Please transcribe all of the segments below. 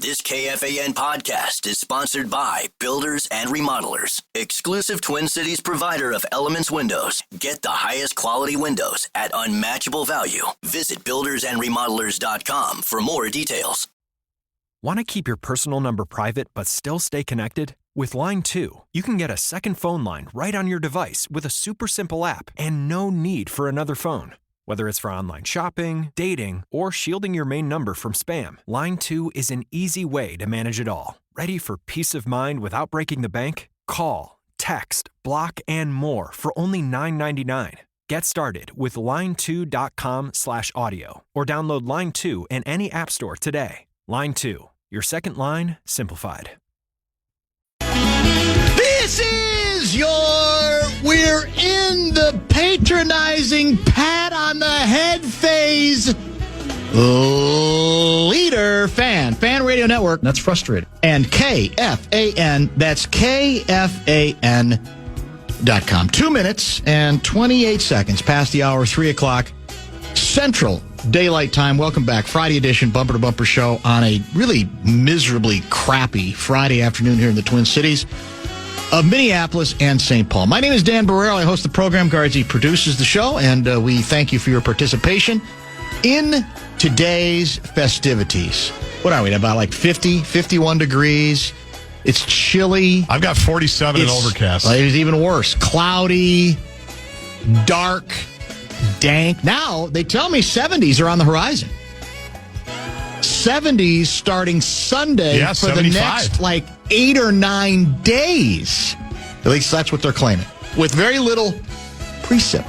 This KFAN podcast is sponsored by Builders and Remodelers, exclusive Twin Cities provider of Elements Windows. Get the highest quality windows at unmatchable value. Visit buildersandremodelers.com for more details. Want to keep your personal number private but still stay connected? With Line 2, you can get a second phone line right on your device with a super simple app and no need for another phone. Whether it's for online shopping, dating, or shielding your main number from spam, Line 2 is an easy way to manage it all. Ready for peace of mind without breaking the bank? Call, text, block, and more for only $9.99. Get started with line2.com/audio or download Line 2 in any app store today. Line 2, your second line simplified. This is we're in the patronizing pat on the head phase. Leader Fan Radio Network. That's frustrating. And KFAN, that's KFAN.com. 2 minutes and 28 seconds past the hour, 3 o'clock Central Daylight Time. Welcome back. Friday edition bumper to bumper show on a really miserably crappy Friday afternoon here in the Twin Cities of Minneapolis and St. Paul. My name is Dan Barreiro. I host the program. Guardsy produces the show, and we thank you for your participation in today's festivities. What are we, about like 50, 51 degrees? It's chilly. I've got 47 and overcast. It's even worse. Cloudy, dark, dank. Now, they tell me 70s are on the horizon. 70s starting Sunday for 75. The next, 8 or 9 days. At least that's what they're claiming. With very little precip.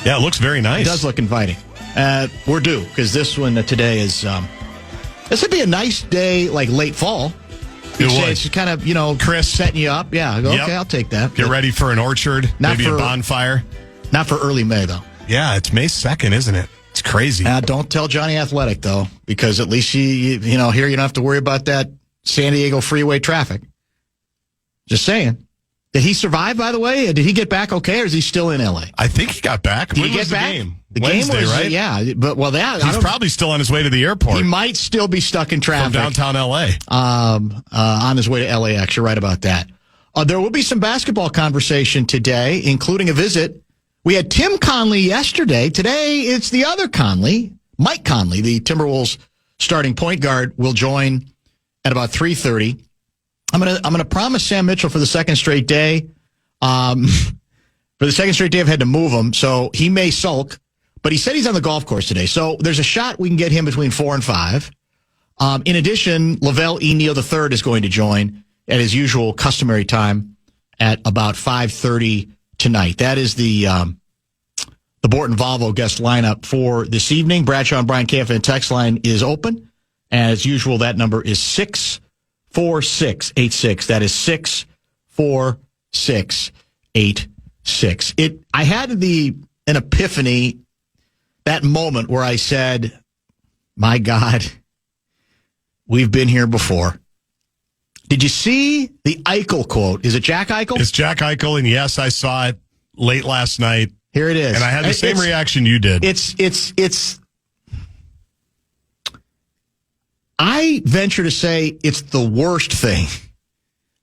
Yeah, it looks very nice. It does look inviting. We're due, because this one today is... this would be a nice day, late fall. It would. It's kind of, crisp, setting you up. Yeah, okay, I'll take that. Get ready for an orchard, maybe a bonfire. Not for early May, though. Yeah, it's May 2nd, isn't it? It's crazy. Don't tell Johnny Athletic, though, because at least here you don't have to worry about that San Diego freeway traffic. Just saying. Did he survive, by the way? Did he get back okay, or is he still in L.A.? I think he got back. Did when he was get back? The game? The Wednesday, game was, right? Yeah. He's probably still on his way to the airport. He might still be stuck in traffic. From downtown L.A. On his way to LAX. You're right about that. There will be some basketball conversation today, including a visit. We had Tim Conley yesterday. Today, it's the other Conley. Mike Conley, the Timberwolves starting point guard, will join at about 3:30. I'm gonna promise Sam Mitchell for the second straight day. For the second straight day, I've had to move him, so he may sulk. But he said he's on the golf course today, so there's a shot we can get him between 4 and 5. In addition, Lavelle E. Neal III is going to join at his usual customary time at about 5:30 tonight. That is the Borton Volvo guest lineup for this evening. Bradshaw and Brian KFAN text line is open. As usual, that number is 64686. That is 64686. I had an epiphany, that moment where I said, my God, we've been here before. Did you see the Eichel quote? Is it Jack Eichel? It's Jack Eichel, and yes, I saw it late last night. Here it is. And I had the same reaction you did. I venture to say it's the worst thing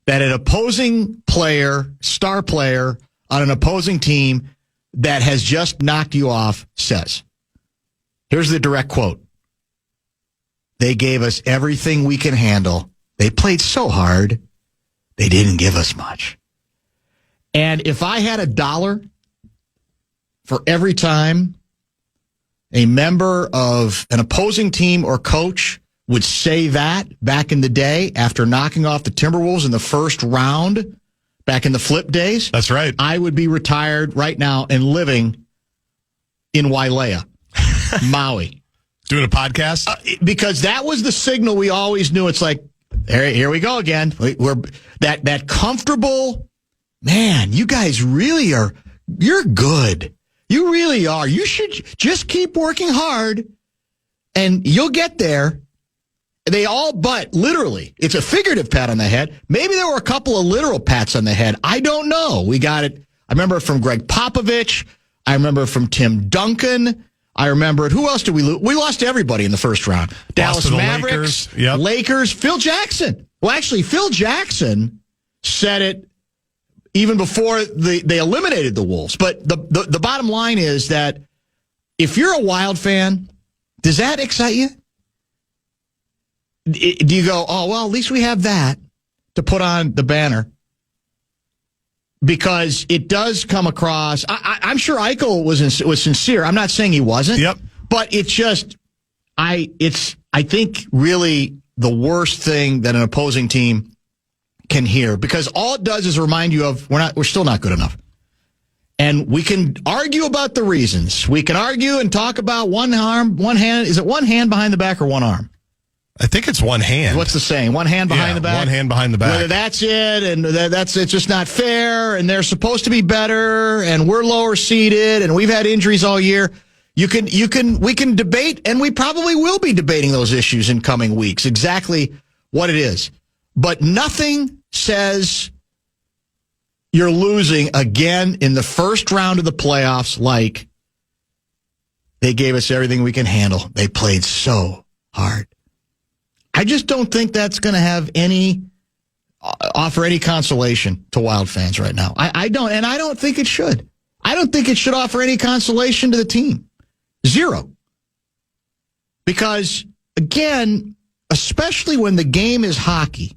that an opposing player, star player on an opposing team that has just knocked you off says. Here's the direct quote. They gave us everything we can handle. They played so hard, they didn't give us much. And if I had $1 for every time a member of an opposing team or coach would say that back in the day after knocking off the Timberwolves in the first round back in the flip days. That's right. I would be retired right now and living in Wailea, Maui. Doing a podcast? Because that was the signal we always knew. It's like, here we go again. We're that comfortable, man, you guys really are, you're good. You really are. You should just keep working hard and you'll get there. They all but literally, it's a figurative pat on the head. Maybe there were a couple of literal pats on the head. I don't know. We got it. I remember it from Greg Popovich. I remember from Tim Duncan. I remember it. Who else did we lose? We lost to everybody in the first round. Dallas Mavericks, Lakers, Phil Jackson. Well, actually, Phil Jackson said it even before they eliminated the Wolves. But the bottom line is that if you're a Wild fan, does that excite you? Do you go, oh, well, at least we have that to put on the banner? Because it does come across. I'm sure Eichel was sincere. I'm not saying he wasn't. Yep. But it's just, I think really the worst thing that an opposing team can hear, because all it does is remind you of we're still not good enough. And we can argue about the reasons. We can argue and talk about one hand. Is it one hand behind the back or one arm? I think it's one hand. What's the saying? One hand behind the back? One hand behind the back. Whether that's it, and it's just not fair, and they're supposed to be better, and we're lower seeded, and we've had injuries all year. We can debate, and we probably will be debating those issues in coming weeks, exactly what it is. But nothing says you're losing again in the first round of the playoffs like they gave us everything we can handle. They played so hard. I just don't think that's going to have offer any consolation to Wild fans right now. I don't think it should. I don't think it should offer any consolation to the team. Zero. Because, again, especially when the game is hockey,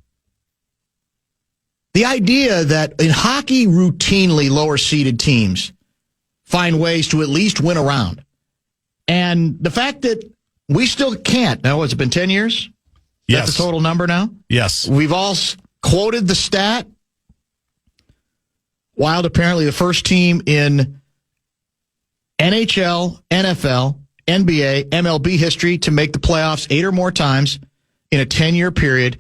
the idea that in hockey, routinely lower-seeded teams find ways to at least win a round. And the fact that we still can't. Now, has it been 10 years? Yes. That's the total number now? Yes. We've all quoted the stat. Wild, apparently the first team in NHL, NFL, NBA, MLB history to make the playoffs 8 or more times in a 10-year period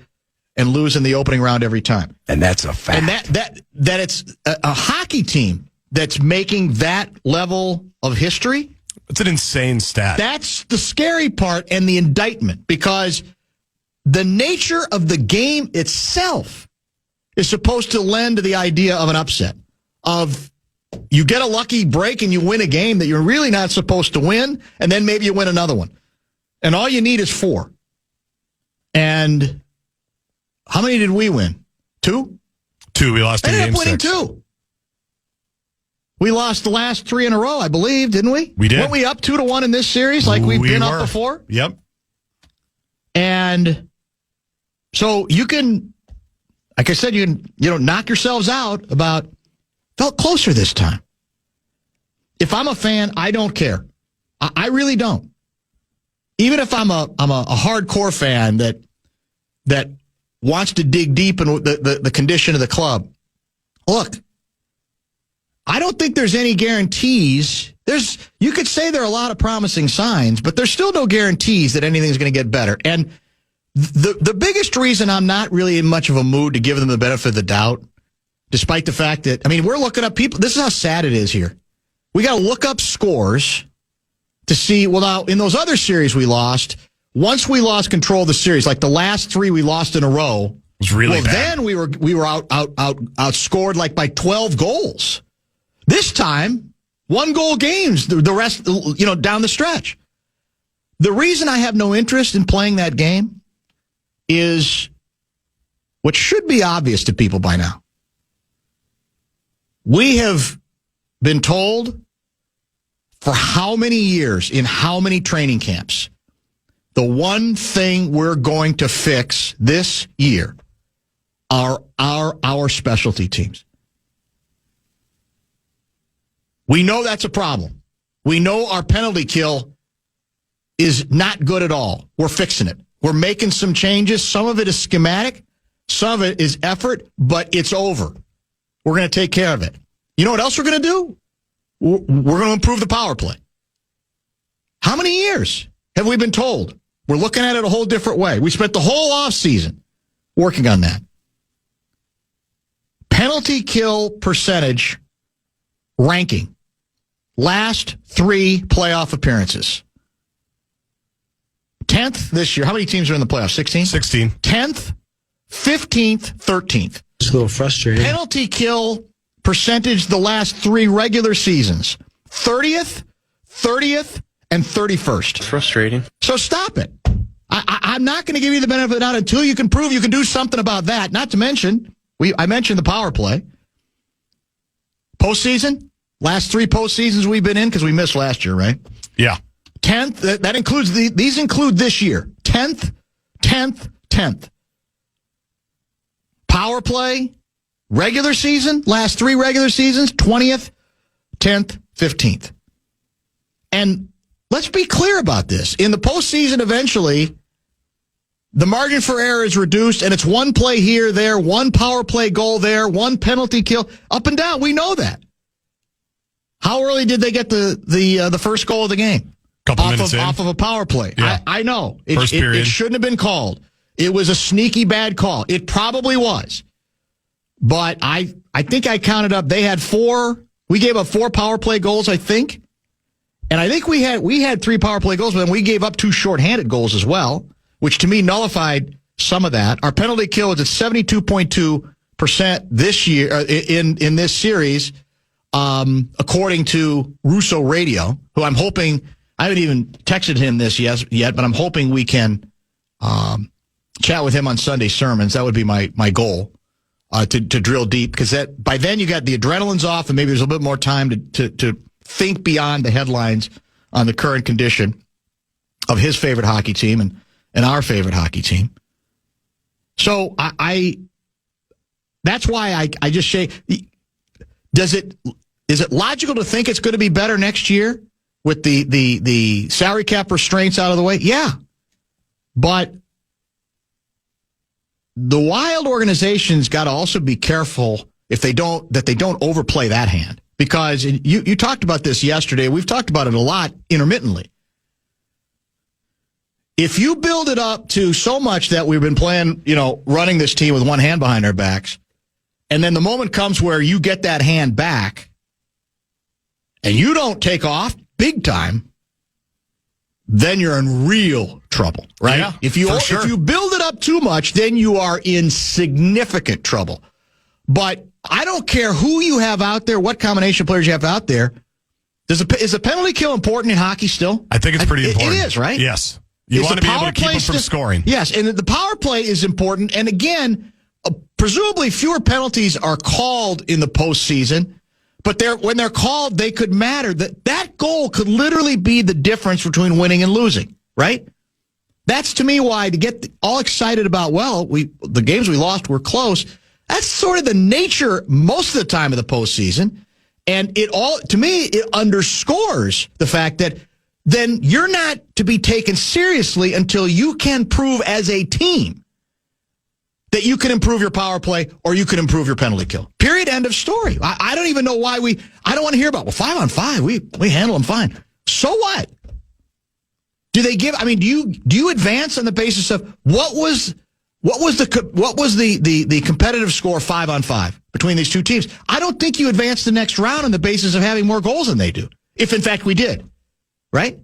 and lose in the opening round every time. And that's a fact. And that it's a hockey team that's making that level of history. It's an insane stat. That's the scary part and the indictment, because the nature of the game itself is supposed to lend to the idea of an upset, of you get a lucky break and you win a game that you're really not supposed to win, and then maybe you win another one. And all you need is 4. And how many did we win? 2? 2. We lost in Ended game up winning 6. 2. We lost the last 3 in a row, I believe, didn't we? We did. Weren't we up 2-1 in this series like we've been up before? Yep. And so you can, like I said, you can knock yourselves out about, felt closer this time. If I'm a fan, I don't care. I really don't. Even if I'm a hardcore fan that wants to dig deep in the condition of the club. Look, I don't think there's any guarantees. You could say there are a lot of promising signs, but there's still no guarantees that anything's going to get better. And the biggest reason I'm not really in much of a mood to give them the benefit of the doubt, despite the fact that, we're looking up people. This is how sad it is here. We got to look up scores to see, well, now, in those other series we lost, once we lost control of the series, like the last 3 we lost in a row, it was really bad. Then we were outscored like by 12 goals. This time, 1-goal games, the rest, down the stretch. The reason I have no interest in playing that game is what should be obvious to people by now. We have been told for how many years, in how many training camps, the one thing we're going to fix this year are our specialty teams. We know that's a problem. We know our penalty kill is not good at all. We're fixing it. We're making some changes. Some of it is schematic. Some of it is effort, but it's over. We're going to take care of it. You know what else we're going to do? We're going to improve the power play. How many years have we been told? We're looking at it a whole different way. We spent the whole offseason working on that. Penalty kill percentage ranking. Last 3 playoff appearances. 10th this year. How many teams are in the playoffs? 16? 16. 10th, 15th, 13th. It's a little frustrating. Penalty kill percentage the last 3 regular seasons. 30th, and 31st. Frustrating. So stop it. I'm not going to give you the benefit of the doubt until you can prove you can do something about that. Not to mention, I mentioned the power play. Postseason, last 3 postseasons we've been in, because we missed last year, right? Yeah. 10th, that includes, these include this year. 10th. Power play, regular season, last 3 regular seasons, 20th, 10th, 15th. And let's be clear about this. In the postseason, eventually, the margin for error is reduced, and it's 1 play here, there, 1 power play goal there, 1 penalty kill, up and down. We know that. How early did they get the first goal of the game? Couple minutes in. Off of a power play. Yeah. I know. First period. It shouldn't have been called. It was a sneaky bad call. It probably was. But I think I counted up. They had 4. We gave up 4 power play goals, I think. And I think we had 3 power play goals, but then we gave up 2 shorthanded goals as well, which to me nullified some of that. Our penalty kill is at 72.2% this year in this series, according to Russo Radio, who I'm hoping, I haven't even texted him this yet, but I'm hoping we can chat with him on Sunday sermons. That would be my goal, to drill deep, because by then you got the adrenaline's off and maybe there's a little bit more time to think beyond the headlines on the current condition of his favorite hockey team and our favorite hockey team. So that's why I just say, is it logical to think it's going to be better next year with the salary cap restraints out of the way? Yeah. But the Wild organization's got to also be careful that they don't overplay that hand. Because you talked about this yesterday. We've talked about it a lot intermittently. If you build it up to so much that we've been playing, running this team with one hand behind our backs, and then the moment comes where you get that hand back and you don't take off big time, then you're in real trouble, right? Yeah, if you build it up too much, then you are in significant trouble. But I don't care who you have out there, what combination of players you have out there. Is a penalty kill important in hockey still? I think it's pretty important. It is, right? Yes. You want to be able to keep them from scoring. Yes, and the power play is important. And again, presumably fewer penalties are called in the postseason, but when they're called, they could matter. That goal could literally be the difference between winning and losing, right? That's, to me, why to get all excited about, the games we lost were close. That's sort of the nature most of the time of the postseason. And to me, it underscores the fact that then you're not to be taken seriously until you can prove as a team that you can improve your power play or you can improve your penalty kill. Period. End of story. I don't even know why I don't want to hear about, 5-on-5, we handle them fine. So what? Do they give, do you advance on the basis of what was the competitive score 5-on-5 between these two teams? I don't think you advance the next round on the basis of having more goals than they do, if in fact we did. Right?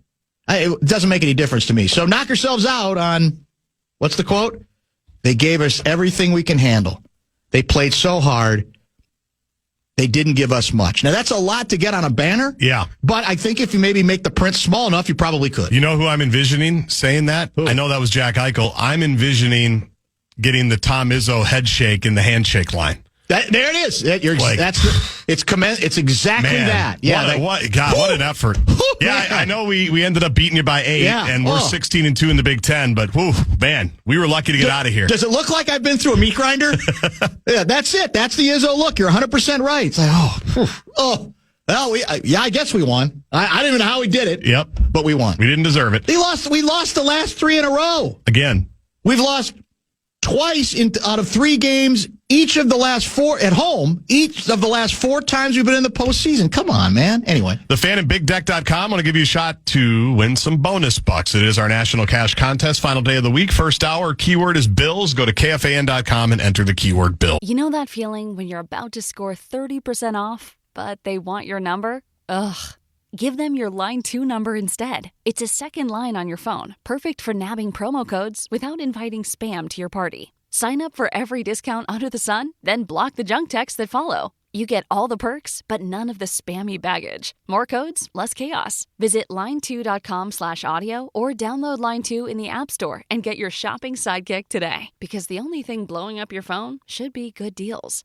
It doesn't make any difference to me. So knock yourselves out on, what's the quote? They gave us everything we can handle. They played so hard. They didn't give us much. Now, that's a lot to get on a banner. Yeah. But I think if you maybe make the print small enough, you probably could. You know who I'm envisioning saying that? Who? I know that was Jack Eichel. I'm envisioning getting the Tom Izzo head shake in the handshake line. There it is. It's exactly that. Yeah. What an effort. Yeah, I know we ended up beating you by 8, and we're 16-2 in the Big Ten, but we were lucky to get out of here. Does it look like I've been through a meat grinder? Yeah, that's it. That's the Izzo look. You're 100% right. It's like, I guess we won. I don't even know how we did it. Yep. But we won. We didn't deserve it. We lost the last 3 in a row. Again. We've lost twice out of 3 games, each of the last 4 at home, each of the last 4 times we've been in the postseason. Come on, man. Anyway. The Fan and BigDeck.com want to give you a shot to win some bonus bucks. It is our national cash contest, final day of the week. First hour, keyword is Bills. Go to KFAN.com and enter the keyword Bill. You know that feeling when you're about to score 30% off, but they want your number? Ugh. Give them your Line 2 number instead. It's a second line on your phone, perfect for nabbing promo codes without inviting spam to your party. Sign up for every discount under the sun, then block the junk texts that follow. You get all the perks, but none of the spammy baggage. More codes, less chaos. Visit line2.com/audio or download Line 2 in the App Store and get your shopping sidekick today. Because the only thing blowing up your phone should be good deals.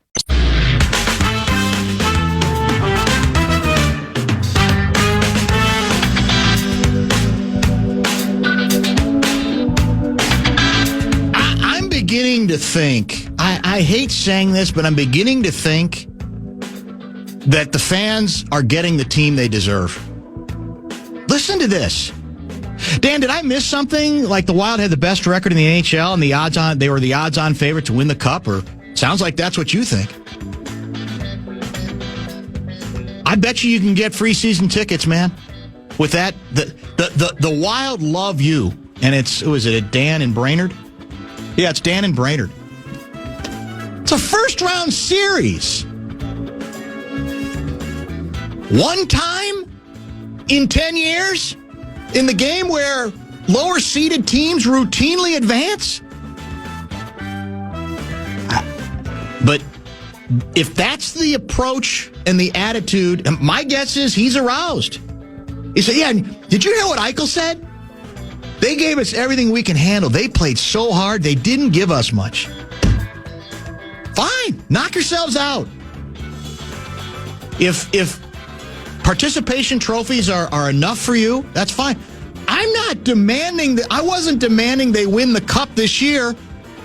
I'm beginning to think, I hate saying this, but I'm beginning to think that the fans are getting the team they deserve. Listen to this. Dan, did I miss something? Like the Wild had the best record in the NHL and they were the odds-on favorite to win the Cup? Or sounds like that's what you think. I bet you can get free season tickets, man. With that, the Wild love you. And was it Dan and Brainerd? Yeah, it's Dan and Brainerd. It's a first-round series. One time in 10 years in the game where lower-seeded teams routinely advance? But if that's the approach and the attitude, my guess is he's aroused. He said, yeah, did you hear what Eichel said? They gave us everything we can handle. They played so hard, they didn't give us much. Fine, knock yourselves out. If participation trophies are enough for you, that's fine. I'm not demanding that. I wasn't demanding they win the Cup this year.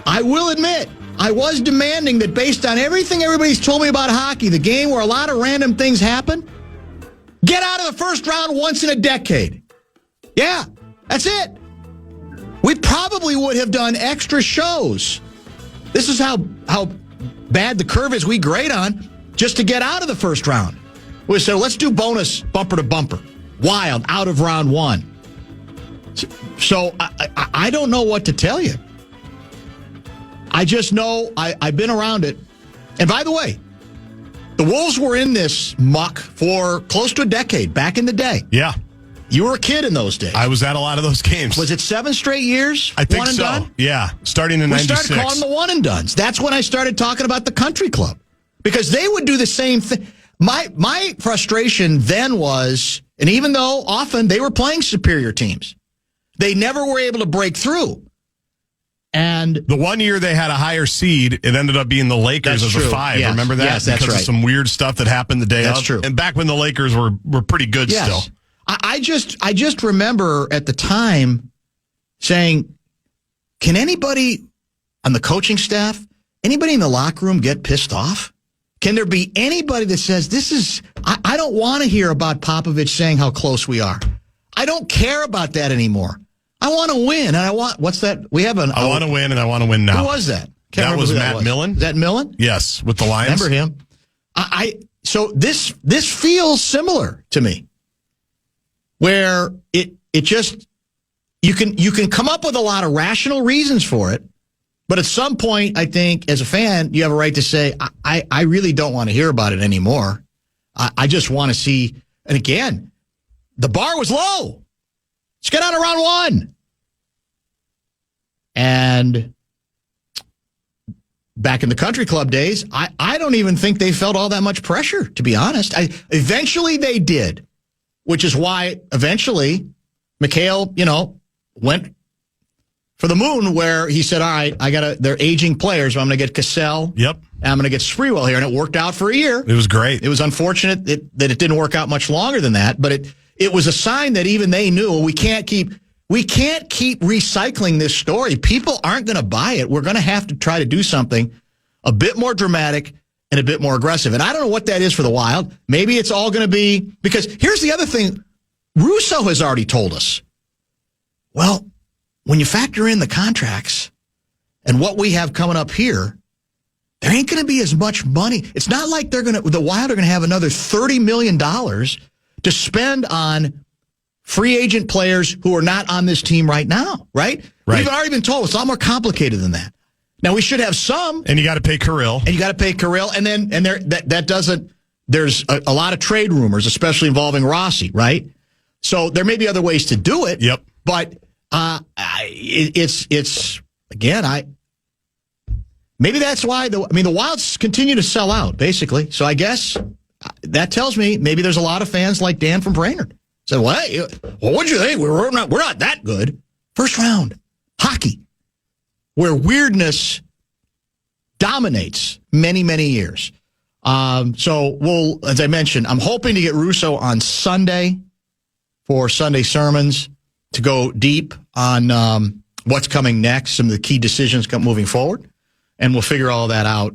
I will admit, I was demanding that based on everything everybody's told me about hockey, the game where a lot of random things happen, get out of the first round once in a decade. Yeah, that's it. We probably would have done extra shows. This is how bad the curve is we grade on just to get out of the first round. We said, let's do bonus bumper to bumper. Wild out of round one. So I don't know what to tell you. I just know I've been around it. And by the way, the Wolves were in this muck for close to a decade back in the day. Yeah. You were a kid in those days. I was at a lot of those games. Was it 7 straight years? I think one and so. Done? Yeah. Starting in 96. We started calling the one and dones. That's when I started talking about the country club. Because they would do the same thing. My frustration then was, and even though often they were playing superior teams, they never were able to break through. And the one year they had a higher seed, it ended up being the Lakers as a 5. Yes. Remember that? Yes, that's because right. of some weird stuff that happened the day of. That's true. And back when the Lakers were pretty good still. I just remember at the time saying, can anybody on the coaching staff, anybody in the locker room get pissed off? Can there be anybody that says, I don't want to hear about Popovich saying how close we are. I don't care about that anymore. I want to win, and what's that? We have I want to win, and I want to win now. Who was that? That was Matt Millen. Is that Millen? Yes, with the Lions. Remember him? So this feels similar to me, where it just you can come up with a lot of rational reasons for it, but at some point, I think as a fan, you have a right to say, I really don't want to hear about it anymore. I just want to see. And again, the bar was low. Let's get out of round one. And back in the country club days, I don't even think they felt all that much pressure, to be honest. Eventually they did, which is why eventually McHale, went for the moon where he said, all right, they're aging players. So I'm going to get Cassell. Yep. And I'm going to get Sprewell here. And it worked out for a year. It was great. It was unfortunate that it didn't work out much longer than that, but it was a sign that even they knew we can't keep recycling this story. People aren't going to buy it. We're going to have to try to do something a bit more dramatic and a bit more aggressive. And I don't know what that is for the Wild. Maybe it's all going to be, because here's the other thing. Russo has already told us, well, when you factor in the contracts and what we have coming up here, there ain't going to be as much money. It's not like the Wild are going to have another $30 million to spend on free agent players who are not on this team right now, right? We've already been told it's a lot more complicated than that. Now, we should have some. And you got to pay Kirill. There's a lot of trade rumors, especially involving Rossi, right? So there may be other ways to do it. Yep. But maybe that's why the Wilds continue to sell out, basically. So I guess that tells me maybe there's a lot of fans like Dan from Brainerd. Said, what? Well, what'd you think? We're not that good. First round. Hockey. Where weirdness dominates many, many years. So we'll, as I mentioned, I'm hoping to get Russo on Sunday for Sunday sermons to go deep on what's coming next, some of the key decisions moving forward, and we'll figure all that out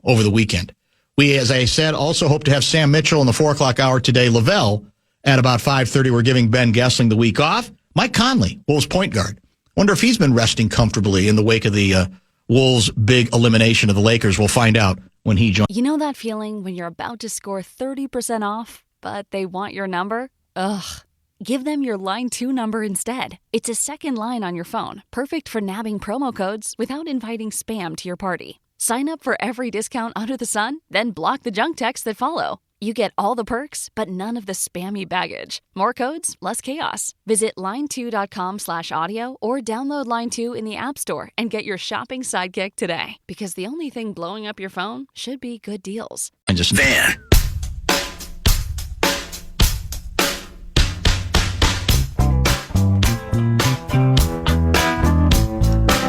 over the weekend. We, as I said, also hope to have Sam Mitchell in the 4 o'clock hour today. Lavelle at about 5:30. We're giving Ben Gessling the week off. Mike Conley, Wolves point guard. Wonder if he's been resting comfortably in the wake of the Wolves' big elimination of the Lakers. We'll find out when he joins. You know that feeling when you're about to score 30% off, but they want your number? Ugh. Give them your Line 2 number instead. It's a second line on your phone, perfect for nabbing promo codes without inviting spam to your party. Sign up for every discount under the sun, then block the junk texts that follow. You get all the perks, but none of the spammy baggage. More codes, less chaos. Visit line2.com/audio or download Line 2 in the App Store and get your shopping sidekick today. Because the only thing blowing up your phone should be good deals. And just Fan.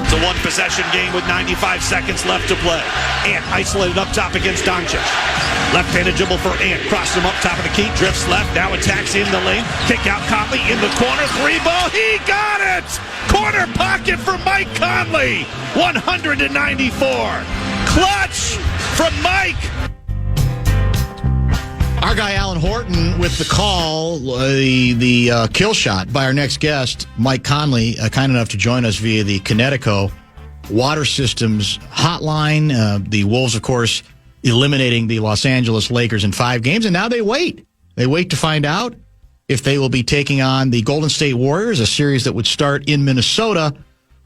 It's a one-possession game with 95 seconds left to play. Ant isolated up top against Doncic. Left-handed dribble for Ant. Crosses him up top of the key. Drifts left. Now attacks in the lane. Kick out Conley in the corner. 3-ball. He got it! Corner pocket for Mike Conley. 194. Clutch from Mike. Our guy Alan Horton with the call, the kill shot by our next guest, Mike Conley, kind enough to join us via the Connecticut Water Systems hotline. The Wolves, of course, eliminating the Los Angeles Lakers in 5 games, and now they wait. They wait to find out if they will be taking on the Golden State Warriors, a series that would start in Minnesota,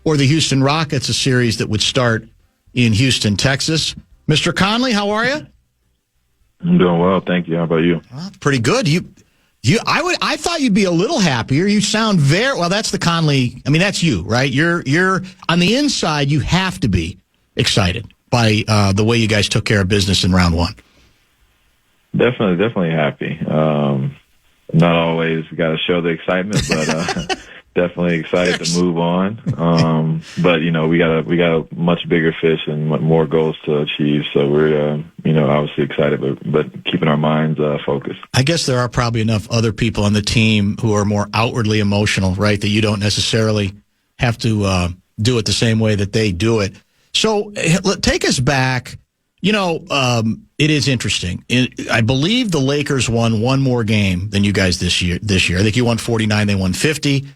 or the Houston Rockets, a series that would start in Houston, Texas. Mr. Conley, how are you? I'm doing well, thank you. How about you? Well, pretty good. I thought you'd be a little happier. You sound very well. That's the Conley. I mean, that's you, right? You're on the inside. You have to be excited by the way you guys took care of business in round 1. Definitely happy. Not always got to show the excitement, but definitely excited to move on. But we got a much bigger fish and more goals to achieve. So we're obviously excited, but keeping our minds focused. I guess there are probably enough other people on the team who are more outwardly emotional, right? That you don't necessarily have to do it the same way that they do it. So take us back. It is interesting. I believe the Lakers won one more game than you guys this year. I think you won 49, they won 50.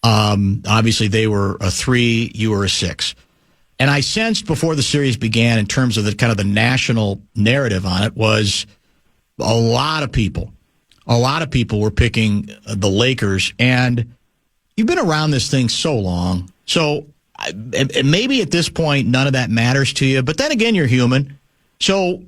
Obviously, they were a 3, you were a 6. And I sensed before the series began, in terms of the kind of the national narrative on it, was a lot of people were picking the Lakers. And you've been around this thing so long. So maybe at this point, none of that matters to you. But then again, you're human. So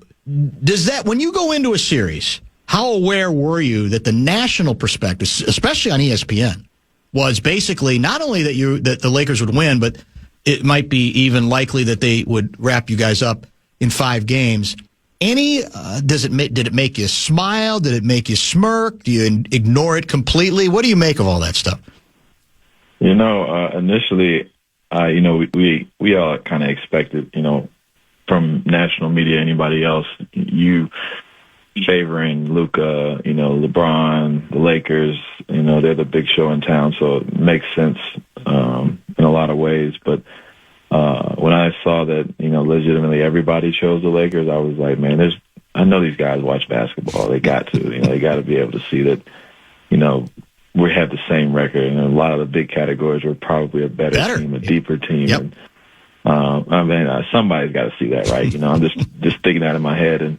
does that, when you go into a series, how aware were you that the national perspective, especially on ESPN, was basically not only that the Lakers would win, but it might be even likely that they would wrap you guys up in 5 games? Did it make you smile? Did it make you smirk? Do you ignore it completely? What do you make of all that stuff? Initially, we all kind of expected, from national media, anybody else, you favoring Luka, LeBron, the Lakers, they're the big show in town, so it makes sense in a lot of ways. But when I saw that, legitimately everybody chose the Lakers, I was like, man, I know these guys watch basketball. They got to, they got to be able to see that, we have the same record, and a lot of the big categories were probably a better team, a deeper team. Yep. And, somebody's got to see that, right? I'm just thinking that in my head,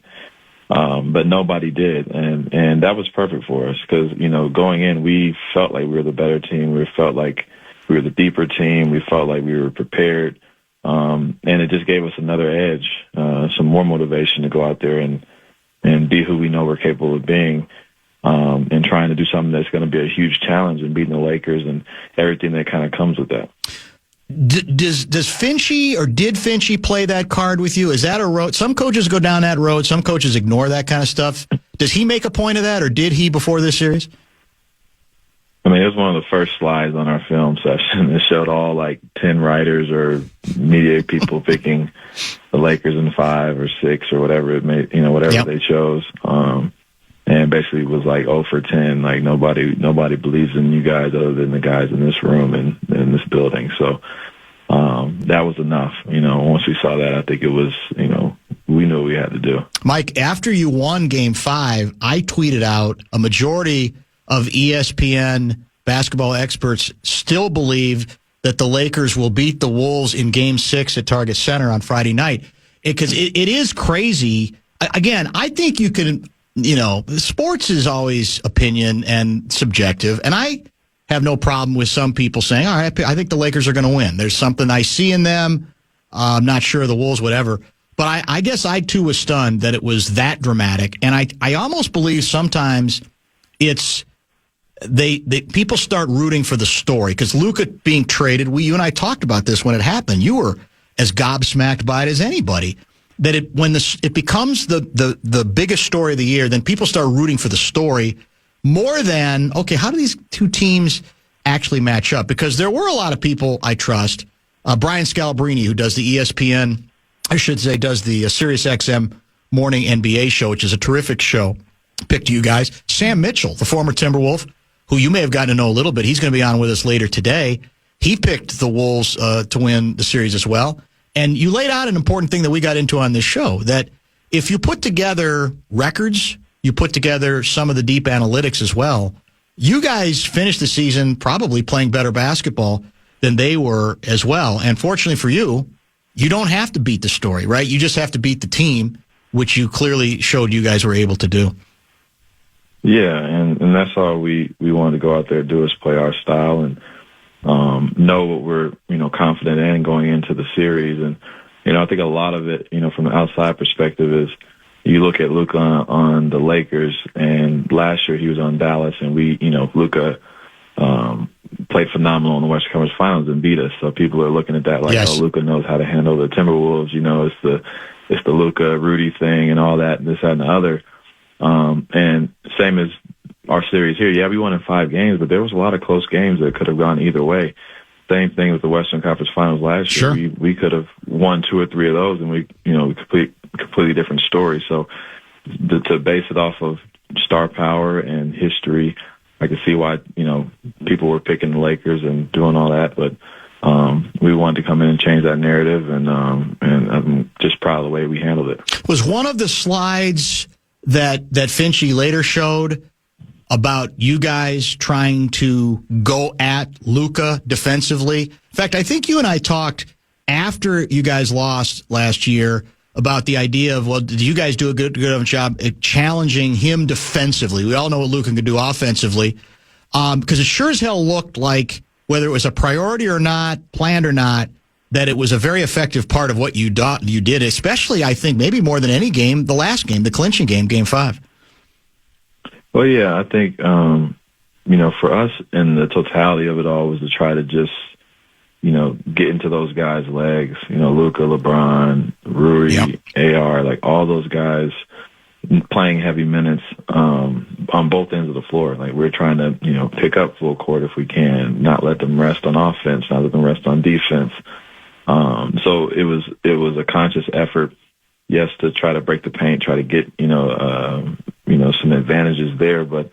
but nobody did, and that was perfect for us because going in, we felt like we were the better team. We felt like we were the deeper team. We felt like we were prepared, and it just gave us another edge, some more motivation to go out there and be who we know we're capable of being, and trying to do something that's going to be a huge challenge in beating the Lakers and everything that kind of comes with that. Does Finchie or did Finchie play that card with you? Is that a road? Some coaches go down that road. Some coaches ignore that kind of stuff. Does he make a point of that, or did he before this series? I mean, it was one of the first slides on our film session. It showed all 10 writers or media people picking the Lakers in 5 or 6 or whatever it may, whatever they chose. And basically was 0 for 10. Nobody believes in you guys other than the guys in this room and in this building. So that was enough. Once we saw that, I think it was, we knew what we had to do. Mike, after you won Game 5, I tweeted out a majority of ESPN basketball experts still believe that the Lakers will beat the Wolves in Game 6 at Target Center on Friday night. Because it is crazy. Again, I think you can, sports is always opinion and subjective. And I have no problem with some people saying, all right, I think the Lakers are going to win. There's something I see in them. I'm not sure of the Wolves, whatever. But I guess I, too, was stunned that it was that dramatic. And I almost believe sometimes it's they people start rooting for the story. Because Luka being traded, you and I talked about this when it happened. You were as gobsmacked by it as anybody. That when it becomes the biggest story of the year, then people start rooting for the story more than, okay, how do these two teams actually match up? Because there were a lot of people I trust. Brian Scalabrine, who does the ESPN, I should say, does the SiriusXM morning NBA show, which is a terrific show, picked you guys. Sam Mitchell, the former Timberwolf, who you may have gotten to know a little bit. He's going to be on with us later today. He picked the Wolves to win the series as well. And you laid out an important thing that we got into on this show, that if you put together records, you put together some of the deep analytics as well, you guys finished the season probably playing better basketball than they were as well. And fortunately for you, you don't have to beat the story, right? You just have to beat the team, which you clearly showed you guys were able to do. Yeah, and that's all we wanted to go out there and do, is play our style and know what we're, confident in going into the series. And, I think a lot of it, from an outside perspective is you look at Luka on the Lakers, and last year he was on Dallas, and Luka played phenomenal in the Western Conference Finals and beat us. So people are looking at that like, yes, Luka knows how to handle the Timberwolves. It's the Luka Rudy thing and all that, and this, that, and the other. And same as our series here. Yeah, we won in 5 games, but there was a lot of close games that could have gone either way. Same thing with the Western Conference Finals last sure. year. We could have won 2 or 3 of those, and completely different story. So to base it off of star power and history, I can see why people were picking the Lakers and doing all that, but we wanted to come in and change that narrative, and I'm just proud of the way we handled it. Was one of the slides that Finchie later showed about you guys trying to go at Luka defensively? In fact, I think you and I talked after you guys lost last year about the idea of, well, did you guys do a good of a job at challenging him defensively? We all know what Luka can do offensively, because it sure as hell looked like, whether it was a priority or not, planned or not, that it was a very effective part of what you did, especially, I think, maybe more than any game, the last game, the clinching game, Game 5. Well, yeah, I think, for us and the totality of it all was to try to just, get into those guys' legs, Luka, LeBron, Rudy, yep, AR, like all those guys playing heavy minutes on both ends of the floor. Like we're trying to, pick up full court if we can, not let them rest on offense, not let them rest on defense. So it was a conscious effort, yes, to try to break the paint, try to get, some advantages there, but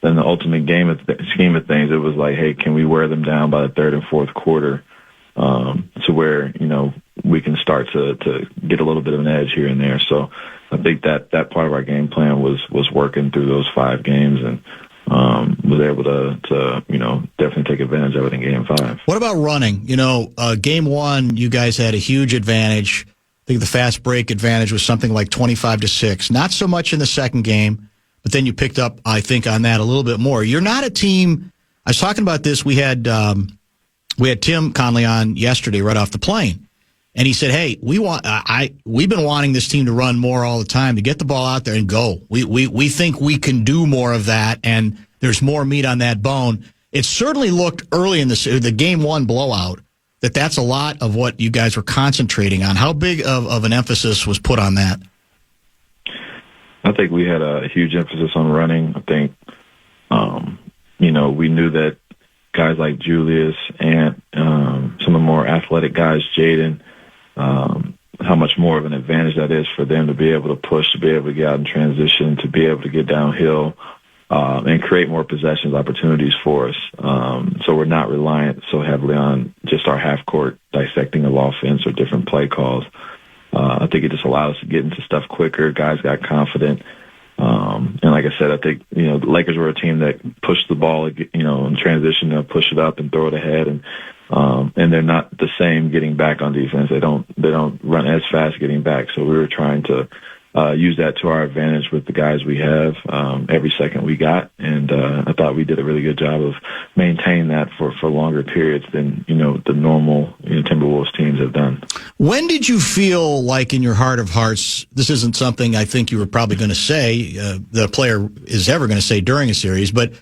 then the ultimate scheme of things, it was like, hey, can we wear them down by the 3rd and 4th quarter, to where, we can start to get a little bit of an edge here and there. So I think that part of our game plan was working through those 5 games, and was able to definitely take advantage of it in Game 5. What about running? Game 1, you guys had a huge advantage. I think the fast break advantage was something like 25-6. Not so much in the second game, but then you picked up, I think, on that a little bit more. You're not a team. I was talking about this. We had Tim Conley on yesterday right off the plane, and he said, "Hey, we've been wanting this team to run more all the time, to get the ball out there and go. We think we can do more of that, and there's more meat on that bone." It certainly looked early in the Game 1 blowout that's a lot of what you guys were concentrating on. How big of an emphasis was put on that? I think we had a huge emphasis on running. I think, we knew that guys like Julius and some of the more athletic guys, Jaden, how much more of an advantage that is for them to be able to push, to be able to get out in transition, to be able to get downhill, and create more possessions opportunities for us. So we're not reliant so heavily on just our half court dissecting of offense or different play calls. I think it just allowed us to get into stuff quicker. Guys got confident. And like I said, I think, the Lakers were a team that pushed the ball, in transition, to push it up and throw it ahead. And they're not the same getting back on defense. They don't run as fast getting back. So we were trying to use that to our advantage with the guys we have every second we got. And I thought we did a really good job of maintaining that for longer periods than, the normal Timberwolves teams have done. When did you feel like in your heart of hearts, this isn't something I think you were probably going to say, the player is ever going to say during a series, but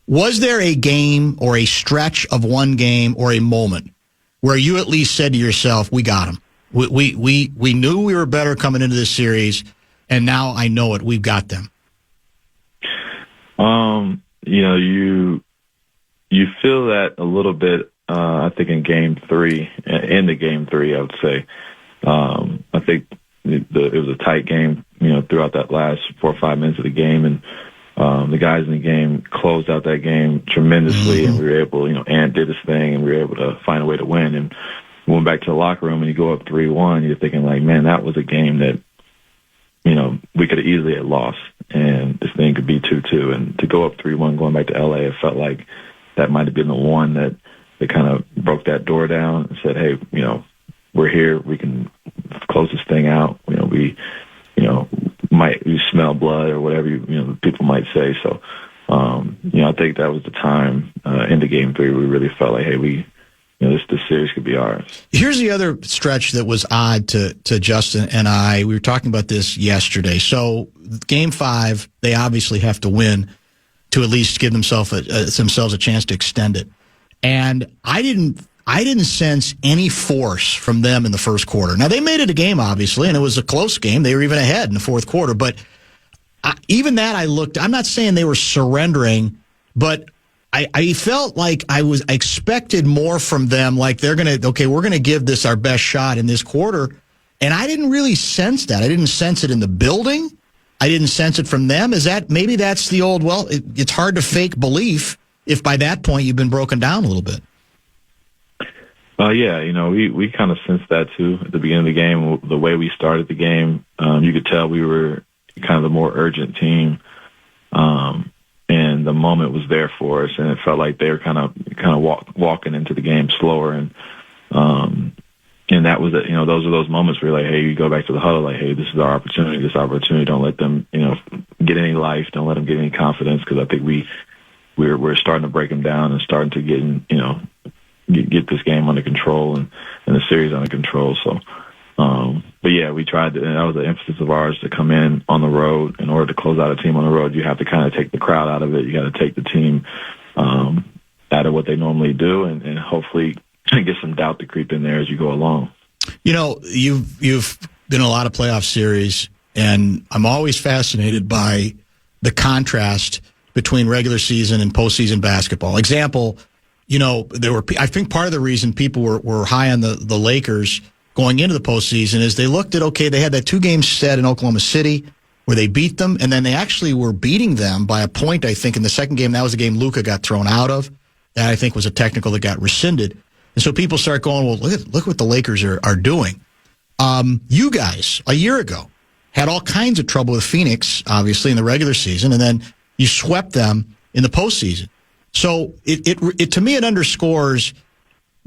was there a game or a stretch of one game or a moment where you at least said to yourself, we got him? We knew we were better coming into this series, and now I know it. We've got them. You feel that a little bit. I think in Game 3, I would say. I think it was a tight game. Throughout that last 4 or 5 minutes of the game, and the guys in the game closed out that game tremendously, and we were able. Ant did his thing, and we were able to find a way to win. And we went back to the locker room, and you go up 3-1. You're thinking like, man, that was a game that we could have easily had lost, and this thing could be 2-2. And to go up 3-1 going back to LA, it felt like that might have been the one that kind of broke that door down and said, hey, we're here. We can close this thing out. We smell blood or whatever people might say. So, I think that was the time into Game 3 we really felt like, hey, this series could be ours. Here's the other stretch that was odd to Justin and I. We were talking about this yesterday. So Game 5, they obviously have to win to at least give themselves a chance to extend it. And I didn't sense any force from them in the first quarter. Now, they made it a game, obviously, and it was a close game. They were even ahead in the fourth quarter. But even that, I'm not saying they were surrendering, but I felt like I expected more from them, like we're going to give this our best shot in this quarter. And I didn't really sense that. I didn't sense it in the building. I didn't sense it from them. Maybe that's the old, it's hard to fake belief if by that point you've been broken down a little bit. We kind of sensed that too at the beginning of the game. The way we started the game, you could tell we were kind of the more urgent team. And the moment was there for us, and it felt like they were kind of walking into the game slower, and that was it. Those are those moments where you're like, hey, you go back to the huddle, like, hey, this is our opportunity. This opportunity. Don't let them, get any life. Don't let them get any confidence, because I think we're starting to break them down and starting to get this game under control and the series under control. So. We tried to, and that was the emphasis of ours, to come in on the road. In order to close out a team on the road, you have to kind of take the crowd out of it. You got to take the team out of what they normally do, and hopefully get some doubt to creep in there as you go along. You've been in a lot of playoff series, and I'm always fascinated by the contrast between regular season and postseason basketball. Example, I think part of the reason people were high on the Lakers going into the postseason is they looked at, they had that 2-game set in Oklahoma City where they beat them, and then they actually were beating them by a point, I think, in the second game. That was the game Luka got thrown out of. That, I think, was a technical that got rescinded. And so people start going, well, look what the Lakers are doing. You guys, a year ago, had all kinds of trouble with Phoenix, obviously, in the regular season, and then you swept them in the postseason. So it to me, it underscores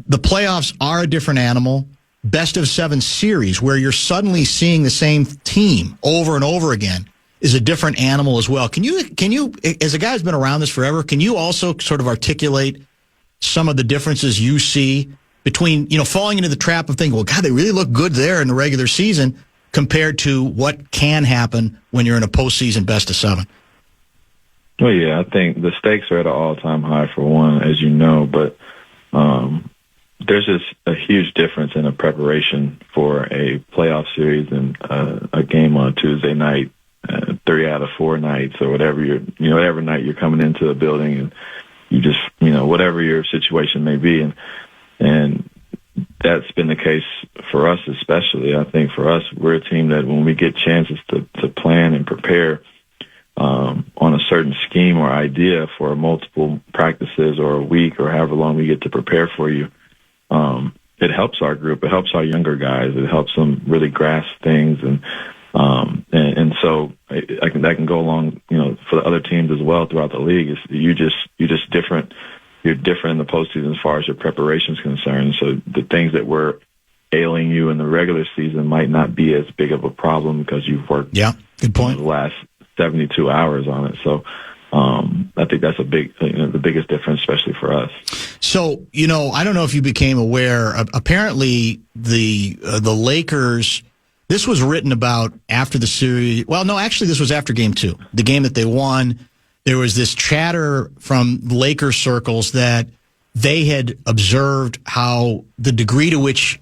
the playoffs are a different animal. Best of 7 series, where you're suddenly seeing the same team over and over again, is a different animal as well. Can you, as a guy who's been around this forever, can you also sort of articulate some of the differences you see between, falling into the trap of thinking, well, God, they really look good there in the regular season compared to what can happen when you're in a postseason best of 7? Well, yeah, I think the stakes are at an all-time high for one, as you know, but there's just a huge difference in a preparation for a playoff series and a game on a Tuesday night, 3 out of 4 nights, or whatever night you're coming into a building, and you just, whatever your situation may be, and that's been the case for us, especially. I think for us, we're a team that when we get chances to plan and prepare on a certain scheme or idea for multiple practices or a week or however long we get to prepare for you, it helps our group. It helps our younger guys. It helps them really grasp things, and so that can go along, for the other teams as well throughout the league. You're just different. You're different in the postseason as far as your preparation is concerned. So the things that were ailing you in the regular season might not be as big of a problem because you've worked. Yeah, good point. The last 72 hours on it. So I think that's the biggest difference, especially for us. So, I don't know if you became aware. Apparently, the Lakers. This was written about after the series. Well, no, actually, this was after Game 2, the game that they won. There was this chatter from Lakers circles that they had observed how the degree to which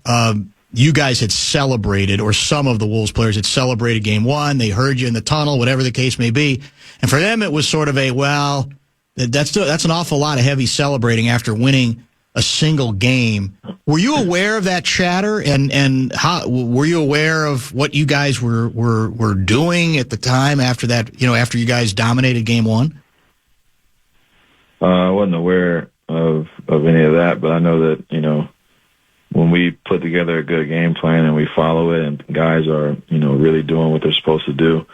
you guys had celebrated, or some of the Wolves players had celebrated Game 1. They heard you in the tunnel, whatever the case may be. And for them, it was sort of that's an awful lot of heavy celebrating after winning a single game. Were you aware of that chatter, and how were you aware of what you guys were doing at the time after that? After you guys dominated Game 1. I wasn't aware of any of that, but I know that when we put together a good game plan and we follow it, and guys are really doing what they're supposed to do,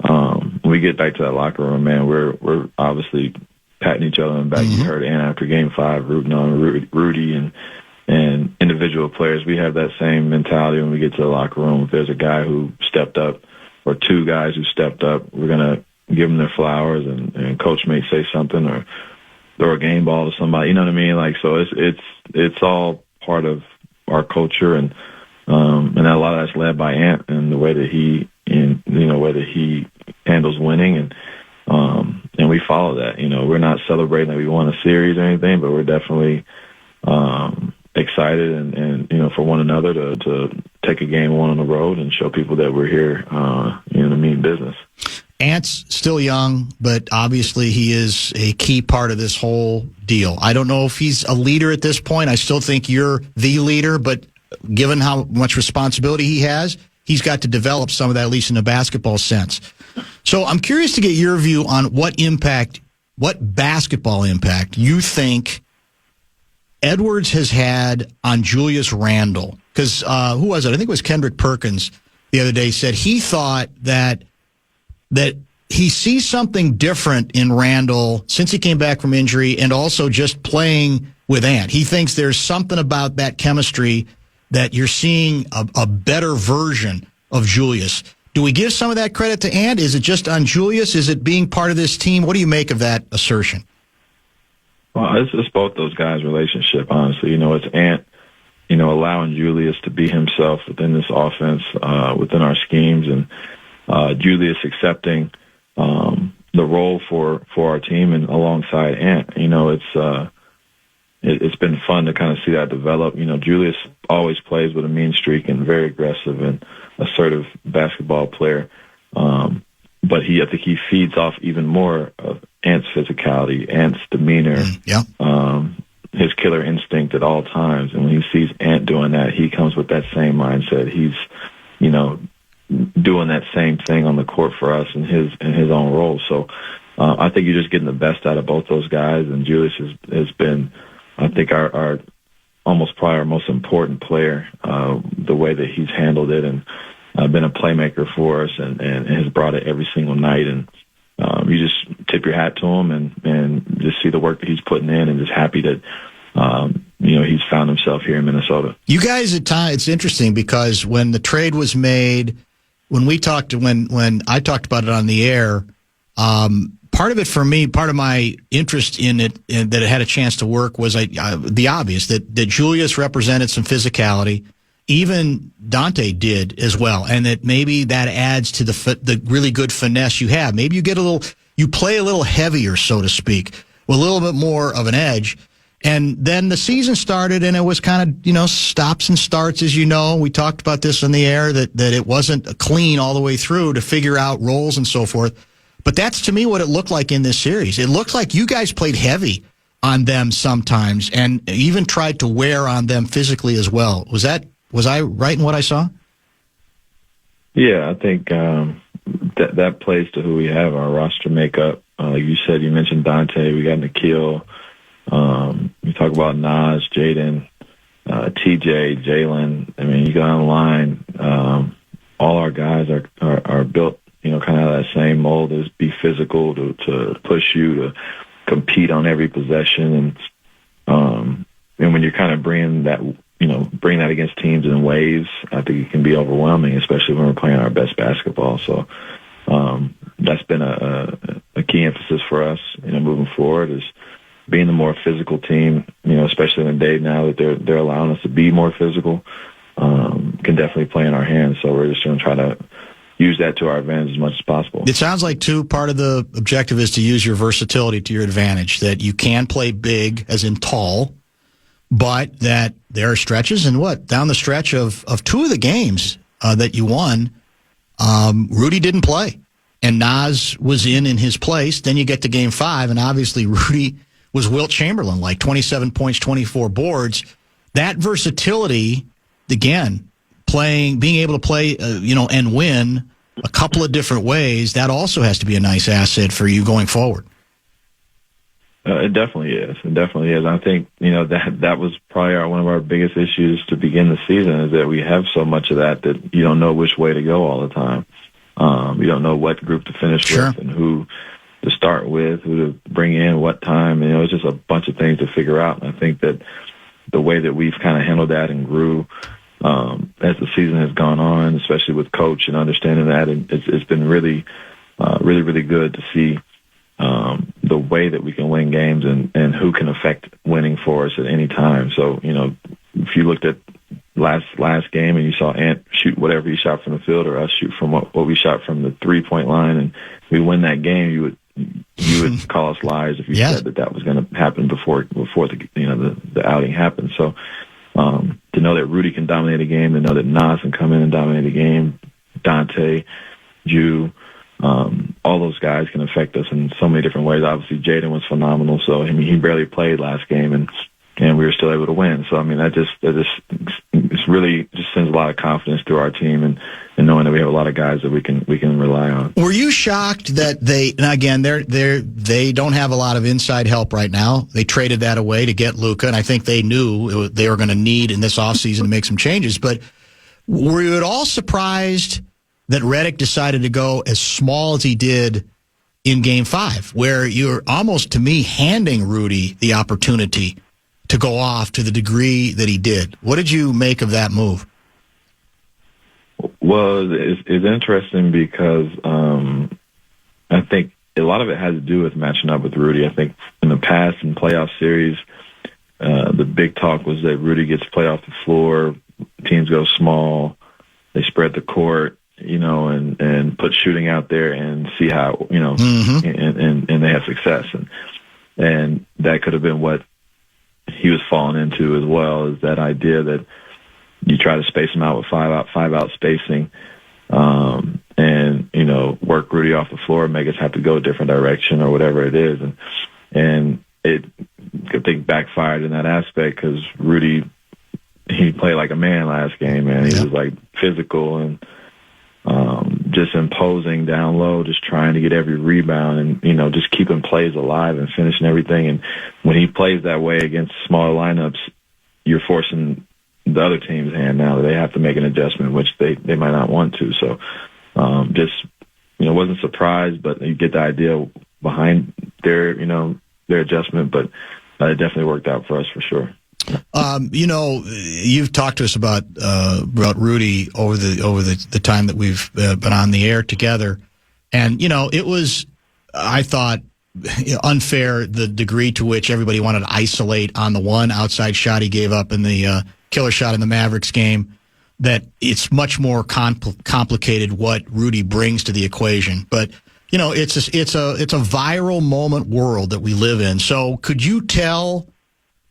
when we get back to that locker room, man, we're obviously patting each other on the back. Mm-hmm. You heard Ant after Game 5 rooting on Rudy and individual players. We have that same mentality when we get to the locker room. If there's a guy who stepped up or two guys who stepped up, we're going to give them their flowers, and coach may say something or throw a game ball to somebody. You know what I mean? So it's all part of our culture, and a lot of that's led by Ant and the way that he handles winning, and we follow that. We're not celebrating that we won a series or anything, but we're definitely excited and for one another to take a game 1 on the road and show people that we're here to mean business. Ant's still young, but obviously he is a key part of this whole deal. I don't know if he's a leader at this point. I still think you're the leader, but given how much responsibility he has, he's got to develop some of that, at least in a basketball sense. So I'm curious to get your view on what basketball impact you think Edwards has had on Julius Randle. Because who was it? I think it was Kendrick Perkins the other day said he thought that he sees something different in Randle since he came back from injury, and also just playing with Ant. He thinks there's something about that chemistry that you're seeing a better version of Julius. Do we give some of that credit to Ant? Is it just on Julius? Is it being part of this team? What do you make of that assertion? Well, it's both those guys' relationship, honestly. It's Ant, allowing Julius to be himself within this offense, within our schemes, and Julius accepting the role for our team and alongside Ant. It's been fun to kind of see that develop. Julius always plays with a mean streak and very aggressive and assertive basketball player. But I think he feeds off even more of Ant's physicality, Ant's demeanor, his killer instinct at all times. And when he sees Ant doing that, he comes with that same mindset. He's, doing that same thing on the court for us in his own role. So I think you're just getting the best out of both those guys. And Julius has been, I think, our almost probably our most important player, the way that he's handled it, and been a playmaker for us, and has brought it every single night. And you just tip your hat to him and just see the work that he's putting in, and just happy that he's found himself here in Minnesota. You guys at times, it's interesting because when the trade was made, when I talked about it on the air, part of it for me, part of my interest in it, and that it had a chance to work, was the obvious that Julius represented some physicality. Even Dante did as well, and that maybe that adds to the really good finesse you have. Maybe you play a little heavier, so to speak, with a little bit more of an edge. And then the season started, and it was kind of, stops and starts, as you know. We talked about this on the air, that it wasn't clean all the way through to figure out roles and so forth. But that's, to me, what it looked like in this series. It looked like you guys played heavy on them sometimes and even tried to wear on them physically as well. Was I right in what I saw? Yeah, I think that plays to who we have, our roster makeup. Like you said, you mentioned Dante. We got Nikhil. You talk about Nas, Jaden, TJ, Jalen. I mean, you go down the line. All our guys are built, kind of out of that same mold as be physical, to push you, to compete on every possession. And when you're kind of bringing that against teams in waves, I think it can be overwhelming, especially when we're playing our best basketball. So that's been a key emphasis for us, moving forward, is being the more physical team, especially in the day now that they're allowing us to be more physical, can definitely play in our hands. So we're just going to try to use that to our advantage as much as possible. It sounds like, too, part of the objective is to use your versatility to your advantage, that you can play big, as in tall, but that there are stretches, and down the stretch of two of the games that you won, Rudy didn't play, and Nas was in his place. Then you get to Game 5, and obviously Rudy was Wilt Chamberlain, like 27 points, 24 boards. That versatility, again, being able to play, and win a couple of different ways, that also has to be a nice asset for you going forward. It definitely is. It definitely is. I think, that was probably one of our biggest issues to begin the season, is that we have so much of that you don't know which way to go all the time. You don't know what group to finish with and who to start with, who to bring in, what time. It's just a bunch of things to figure out. And I think that the way that we've kind of handled that and grew as the season has gone on, especially with coach and understanding that, and it's been really, really good to see the way that we can win games and who can affect winning for us at any time. So, if you looked at last game and you saw Ant shoot whatever he shot from the field, or us shoot from what we shot from the 3-point line, and we win that game, you would call us liars if you said that was going to happen before the outing happened. So to know that Rudy can dominate a game, to know that Nas can come in and dominate a game, Dante, Jew, all those guys can affect us in so many different ways. Obviously, Jaden was phenomenal. So he barely played last game, and we were still able to win. So it's really just sends a lot of confidence through our team, and knowing that we have a lot of guys that we can rely on. Were you shocked that they don't have a lot of inside help right now? They traded that away to get Luka, and I think they knew they were going to need in this offseason to make some changes. But were you at all surprised that Redick decided to go as small as he did in Game 5, where you're almost, to me, handing Rudy the opportunity to go off to the degree that he did? What did you make of that move? Well, it's interesting because I think a lot of it has to do with matching up with Rudy. I think in the past, in playoff series, the big talk was that Rudy gets played off the floor, teams go small, they spread the court, and put shooting out there and see how, and they have success. And that could have been what he was falling into as well, is that idea that you try to space him out with five out spacing, and work Rudy off the floor, make us have to go a different direction or whatever it is, and it, I think, backfired in that aspect, because Rudy, he played like a man last game, man. He was like physical and just imposing down low, just trying to get every rebound and, just keeping plays alive and finishing everything. And when he plays that way against smaller lineups, you're forcing the other team's hand now that they have to make an adjustment, which they might not want to. So wasn't surprised, but you get the idea behind their adjustment, but it definitely worked out for us for sure. You've talked to us about Rudy over the time that we've been on the air together, and it was, I thought, unfair the degree to which everybody wanted to isolate on the one outside shot he gave up in the killer shot in the Mavericks game. That it's much more complicated what Rudy brings to the equation, but it's a viral moment world that we live in. So could you tell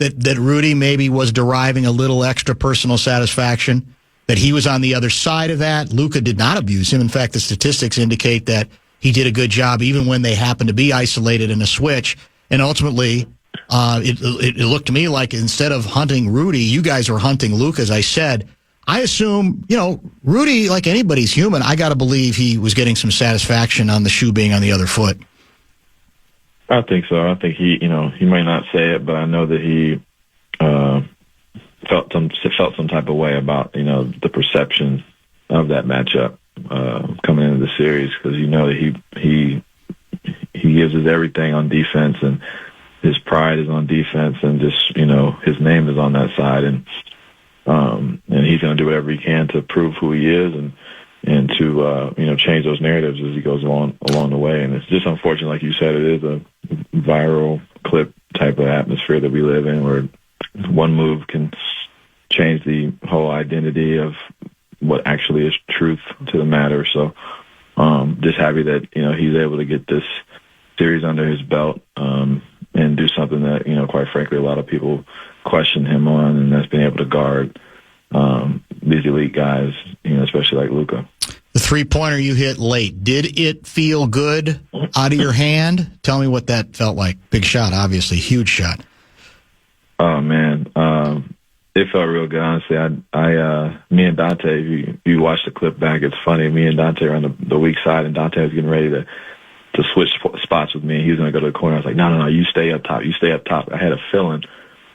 that Rudy maybe was deriving a little extra personal satisfaction, that he was on the other side of that. Luka did not abuse him. In fact, the statistics indicate that he did a good job even when they happened to be isolated in a switch. And ultimately, it looked to me like instead of hunting Rudy, you guys were hunting Luka, as I said. I assume, Rudy, like anybody's human, I got to believe he was getting some satisfaction on the shoe being on the other foot. I think so. I think he might not say it, but I know that he felt some type of way about, the perception of that matchup coming into the series, because that he gives us everything on defense, and his pride is on defense, and just his name is on that side, and he's going to do whatever he can to prove who he is, and to change those narratives as he goes along the way. And it's just unfortunate, like you said, it is a viral clip type of atmosphere that we live in, where one move can change the whole identity of what actually is truth to the matter. So just happy that he's able to get this series under his belt and do something that quite frankly a lot of people question him on, and that's being able to guard these elite guys, especially like Luka. The three-pointer you hit late, did it feel good out of your hand? Tell me what that felt like. Big shot, obviously, huge shot. Oh man, it felt real good. Honestly, me and Dante, if you watch the clip back, it's funny. Me and Dante are on the weak side, and Dante was getting ready to switch spots with me. He was going to go to the corner. I was like, no, you stay up top. You stay up top. I had a feeling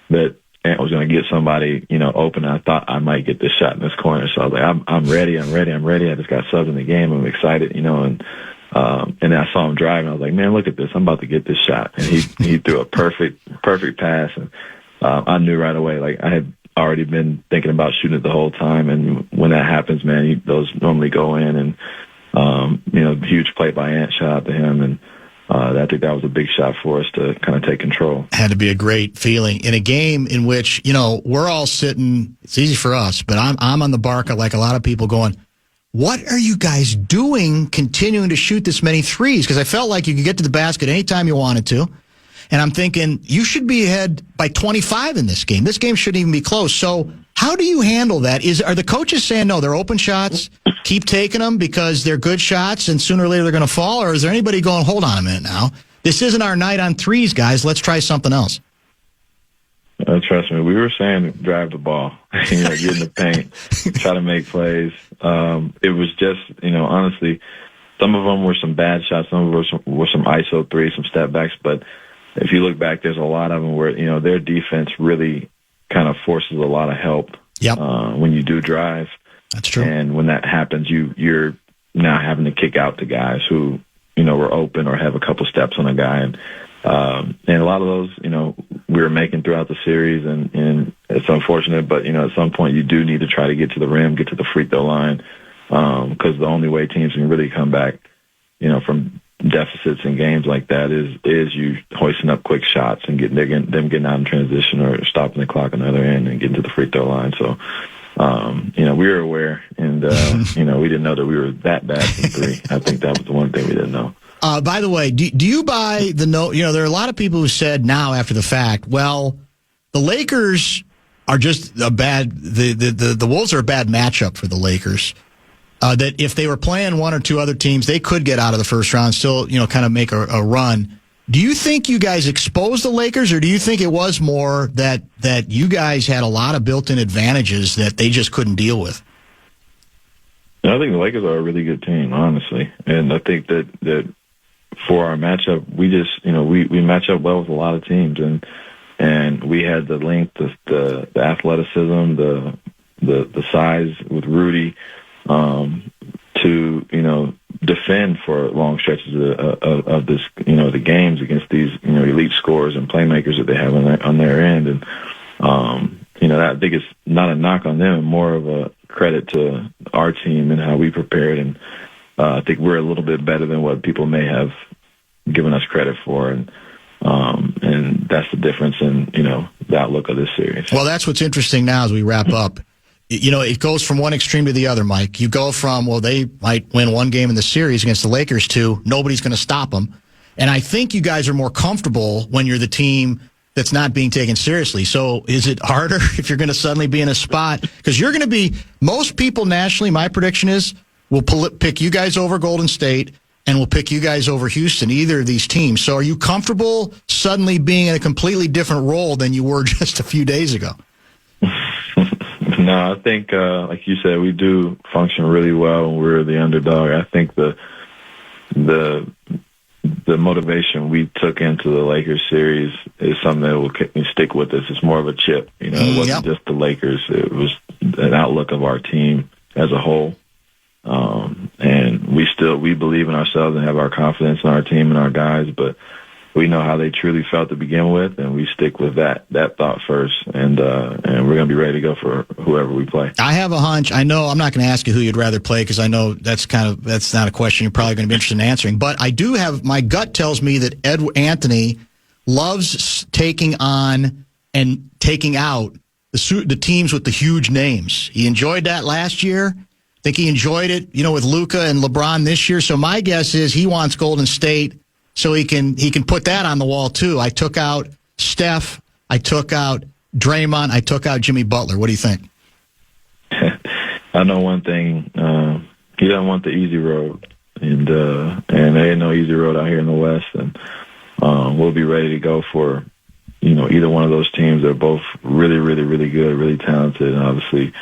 that Ant was going to get somebody, open. I thought I might get this shot in this corner. So I was like, I'm ready. I just got subs in the game. I'm excited, and then I saw him driving. I was like, man, look at this. I'm about to get this shot. And he threw a perfect pass. And I knew right away, like I had already been thinking about shooting it the whole time. And when that happens, man, those normally go in, and, huge play by Ant, shout out to him. And I think that was a big shot for us to kind of take control. Had to be a great feeling in a game in which, we're all sitting, it's easy for us, but I'm on the Barca like a lot of people going, what are you guys doing continuing to shoot this many threes? Because I felt like you could get to the basket anytime you wanted to. And I'm thinking, you should be ahead by 25 in this game. This game shouldn't even be close. So how do you handle that? Are the coaches saying, no, they're open shots, keep taking them because they're good shots, and sooner or later they're going to fall? Or is there anybody going, hold on a minute now, this isn't our night on threes, guys, let's try something else? Trust me, we were saying drive the ball, get in the paint, try to make plays. It was just, honestly, some of them were some bad shots, some of them were some ISO threes, some step backs, but if you look back, there's a lot of them where, their defense really kind of forces a lot of help when you do drive. That's true. And when that happens, you're now having to kick out to guys who, were open or have a couple steps on a guy. And a lot of those, we were making throughout the series, and it's unfortunate, but, at some point you do need to try to get to the rim, get to the free throw line, because the only way teams can really come back, from deficits in games like that is you hoisting up quick shots and getting getting out in transition or stopping the clock on the other end and getting to the free throw line. So, we were aware, and, we didn't know that we were that bad from three. I think that was the one thing we didn't know. By the way, do you buy the note? There are a lot of people who said now after the fact, well, the Lakers are just the Wolves are a bad matchup for the Lakers. That if they were playing one or two other teams, they could get out of the first round, still, kind of make a run. Do you think you guys exposed the Lakers, or do you think it was more that you guys had a lot of built-in advantages that they just couldn't deal with? I think the Lakers are a really good team, honestly. And I think that for our matchup, we just, we match up well with a lot of teams. And we had the length, the athleticism, the size with Rudy, to, defend for long stretches of this, the games against these, elite scorers and playmakers that they have on their end. And, I think it's not a knock on them, more of a credit to our team and how we prepared. And I think we're a little bit better than what people may have given us credit for. And that's the difference in, the outlook of this series. Well, that's what's interesting now as we wrap up. It goes from one extreme to the other, Mike. You go from, well, they might win one game in the series against the Lakers to nobody's going to stop them. And I think you guys are more comfortable when you're the team that's not being taken seriously. So is it harder if you're going to suddenly be in a spot? Because you're going to be, most people nationally, my prediction is, will pick you guys over Golden State and will pick you guys over Houston, either of these teams. So are you comfortable suddenly being in a completely different role than you were just a few days ago? No, I think, like you said, we do function really well when we're the underdog. I think the motivation we took into the Lakers series is something that will stick with us. It's more of a chip. You know, it wasn't just the Lakers. It was an outlook of our team as a whole. And we believe in ourselves and have our confidence in our team and our guys, but we know how they truly felt to begin with, and we stick with that thought first, and we're going to be ready to go for whoever we play. I have a hunch. I know I'm not going to ask you who you'd rather play because I know that's not a question you're probably going to be interested in answering, but I do have, my gut tells me that Anthony loves taking on and taking out the teams with the huge names. He enjoyed that last year. I think he enjoyed it, with Luka and LeBron this year. So my guess is he wants Golden State so he can put that on the wall too. I took out Steph, I took out Draymond, I took out Jimmy Butler. What do you think? I know one thing. He doesn't want the easy road, and there ain't no easy road out here in the West. And we'll be ready to go for either one of those teams. They're both really, really, really good, really talented, and obviously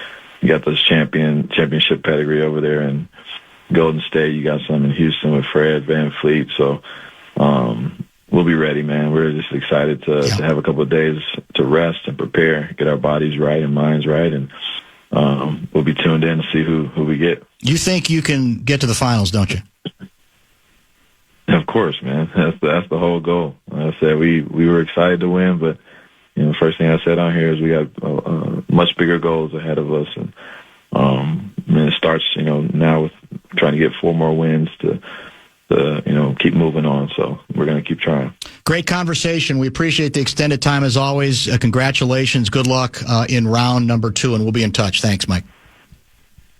you got this championship pedigree over there in Golden State. You got some in Houston with Fred VanVleet. So we'll be ready, man. We're just excited to have a couple of days to rest and prepare, get our bodies right and minds right, and we'll be tuned in to see who we get. You think you can get to the finals, don't you? Of course, man. That's the whole goal. Like I said, we were excited to win, but first thing I said on here is we got much bigger goals ahead of us, and it starts now with trying to get 4 more wins to keep moving on. So we're going to keep trying. Great conversation. We appreciate the extended time as always. Congratulations. Good luck in round number 2, and we'll be in touch. Thanks, Mike.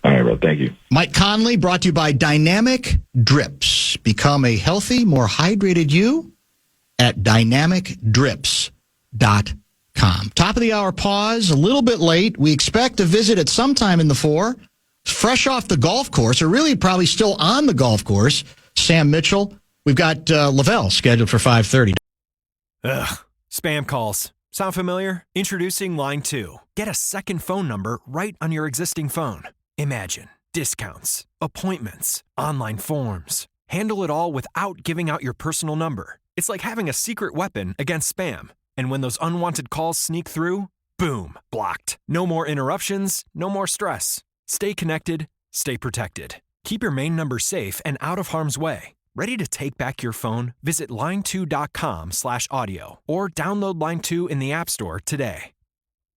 All right, bro. Thank you. Mike Conley, brought to you by Dynamic Drips. Become a healthy, more hydrated you at dynamicdrips.com. Top of the hour pause, a little bit late. We expect to visit at some time in the 4. Fresh off the golf course, or really probably still on the golf course, Sam Mitchell. We've got Lavelle scheduled for 5:30. Ugh, spam calls. Sound familiar? Introducing Line 2. Get a second phone number right on your existing phone. Imagine discounts, appointments, online forms. Handle it all without giving out your personal number. It's like having a secret weapon against spam. And when those unwanted calls sneak through, boom, blocked. No more interruptions, no more stress. Stay connected, stay protected. Keep your main number safe and out of harm's way. Ready to take back your phone? Visit line2.com/audio or download Line 2 in the App Store today.